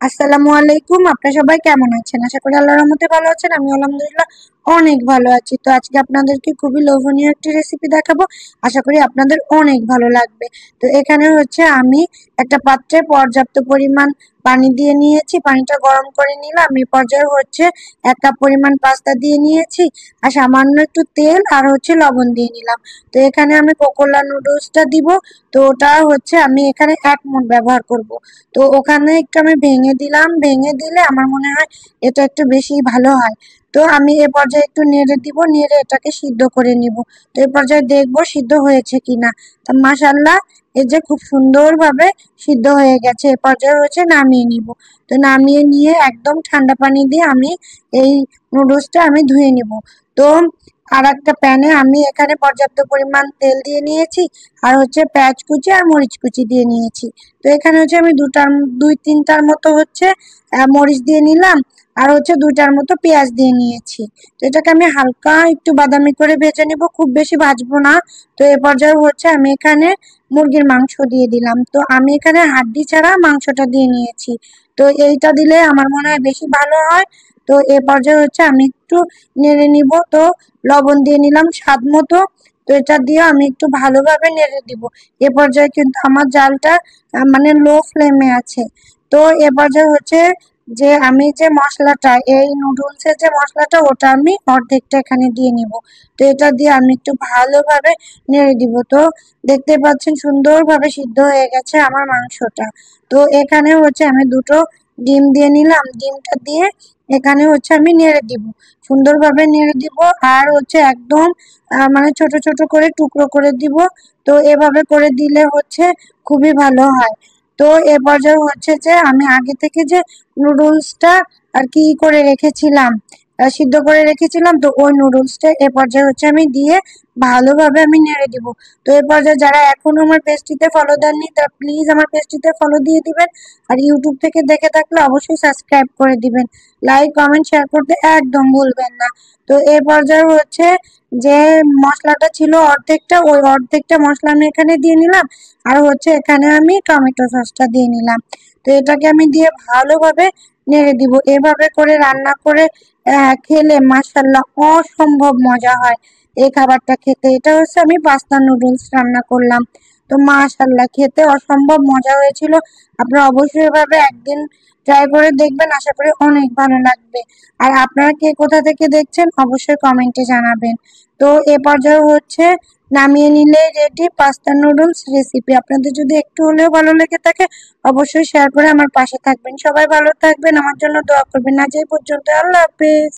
আসসালামু আলাইকুম। আপনারা সবাই কেমন আছেন? আশা করি আল্লাহর রহমতে ভালো আছেন। আমি আলহামদুলিল্লাহ অনেক ভালো আছি। তো আজকে আপনাদেরকে খুবই লোভনীয় একটি রেসিপি দেখাবো। আশা করি আপনাদের অনেক ভালো লাগবে। তো এখানে হচ্ছে আমি একটা পাত্রে পর্যাপ্ত পরিমাণ পানি দিয়ে নিয়েছি। পানিটা গরম করে নিলাম। এই পর্যায়ে হচ্ছে 1 কাপ পরিমাণ পাস্তা দিয়ে নিয়েছি। আর সামান্য একটু তেল আর হচ্ছে লবণ দিয়ে নিলাম। তো এখানে আমি কোকোলা নুডলসটা দিব। তো ওটা হচ্ছে আমি এখানে 1 মুঠ ব্যবহার করব। তো ওখানে একটু আমি ভেঙে দিলাম। ভেঙে দিলে আমার মনে হয় এটা একটু বেশি ভালো হয়। তো আমি এ পর্যায়ে একটু নেড়ে দিব, নেড়ে এটাকে সিদ্ধ করে নিব। তো এ পর্যায়ে দেখবো সিদ্ধ হয়েছে কিনা। তো মাশাআল্লাহ, এই যে খুব সুন্দরভাবে সিদ্ধ হয়ে গেছে। এ পর্যায়ে হচ্ছে নামিয়ে নিব। তো নামিয়ে নিয়ে একদম ঠান্ডা পানি দিয়ে আমি এই নুডলসটা আমি ধুয়ে নিব। তো আর একটা প্যানে আমি এখানে পর্যাপ্ত পরিমাণ তেল দিয়ে নিয়েছি। আর হচ্ছে পেঁয়াজ কুচি আর মরিচ কুচি দিয়ে নিয়েছি। তো এখানে হচ্ছে আমি দুই তিনটার মতো হচ্ছে মরিচ দিয়ে নিলাম। আর হচ্ছে 2টার মতো পেঁয়াজ দিয়ে নিয়েছি। তো এটাকে আমি হালকা একটু বাদামি করে ভেজে নিব, খুব বেশি ভাজবো না। তো এ পর্যায়ে হচ্ছে আমি এখানে মুরগির মাংস দিয়ে দিলাম। তো আমি এখানে হাড্ডি ছাড়া মাংসটা দিয়ে নিয়েছি। তো এইটা দিলে আমার মনে হয় বেশি ভালো হয়। তো এ পর্যায়ে হচ্ছে আমি একটু নেড়ে নিব। তো লবণ দিয়ে নিলাম স্বাদ মতো। তো এটা দিয়ে আমি একটু ভালোভাবে নেড়ে দিব। এ পর্যায়ে কিন্তু আমার জালটা মানে লো ফ্লেমে আছে। তো এ পর্যায়ে হচ্ছে যে আমি যে মশলাটা, এই নুডলসের যে মশলাটা, ওটা আমি অর্ধেকটা এখানে দিয়ে নিব। তো এটা দিয়ে আমি একটু ভালোভাবে নেড়ে দিব। তো দেখতে পাচ্ছেন সুন্দরভাবে সিদ্ধ হয়ে গেছে আমার মাংসটা। তো এখানে হচ্ছে আমি দুটো ডিম দিয়ে নিলাম। ডিমটা দিয়ে এখানে হচ্ছে আমি নেড়ে দিব, সুন্দরভাবে নেড়ে দিব। আর হচ্ছে একদম মানে ছোট ছোট করে টুকরো করে দিব। তো এভাবে করে দিলে হচ্ছে খুবই ভালো হয়। তো এ পর্যায়ে হচ্ছে যে আমি আগে থেকে যে নুডলসটা আর কি করে রেখেছিলাম, সিদ্ধ করে রেখেছিলাম, তো ওই নুডলসটা এ পর্যায়ে হচ্ছে আমি দিয়ে ভালোভাবে আমি নেড়ে দিব। তো এ পর্যায়ে যারা এখনো আমার পেজটিতে ফলো দেননি, তারা প্লিজ আমার পেজটিতে ফলো দিয়ে দিবেন। আর ইউটিউব থেকে দেখে থাকলে অবশ্যই সাবস্ক্রাইব করে দিবেন। লাইক কমেন্ট শেয়ার করতে একদম ভুলবেন না। তো এ পর্যায়ে হচ্ছে যে মশলাটা ছিল অর্ধেকটা, ওই অর্ধেকটা মশলা আমি এখানে দিয়ে নিলাম। আর হচ্ছে এখানে আমি টমেটো সসটা দিয়ে নিলাম। তো এটাকে আমি দিয়ে ভালোভাবে নেড়ে দিব। এভাবে করে রান্না করে খেলে মাশাআল্লাহ অসম্ভব মজা হয় এই খাবারটা খেতে। এটা হচ্ছে আমি পাস্তা নুডলস রান্না করলাম। তো মাশাআল্লাহ খেতে অসম্ভব মজা হয়েছিল। আপনারা অবশ্যই এভাবে একদিন ট্রাই করে দেখবেন, আশা করি অনেক ভালো লাগবে। আর আপনারা কে কোথা থেকে দেখছেন অবশ্যই কমেন্টে জানাবেন। তো এ পর্যায়ে হচ্ছে নামিয়ে নিলে রেডি পাস্তা নুডলস রেসিপি। আপনাদের যদি একটু হলেও ভালো লেগে থাকে অবশ্যই শেয়ার করে আমার পাশে থাকবেন। সবাই ভালো থাকবেন, আমার জন্য দোয়া করবেন। আজ এই পর্যন্ত, আল্লাহ হাফেজ।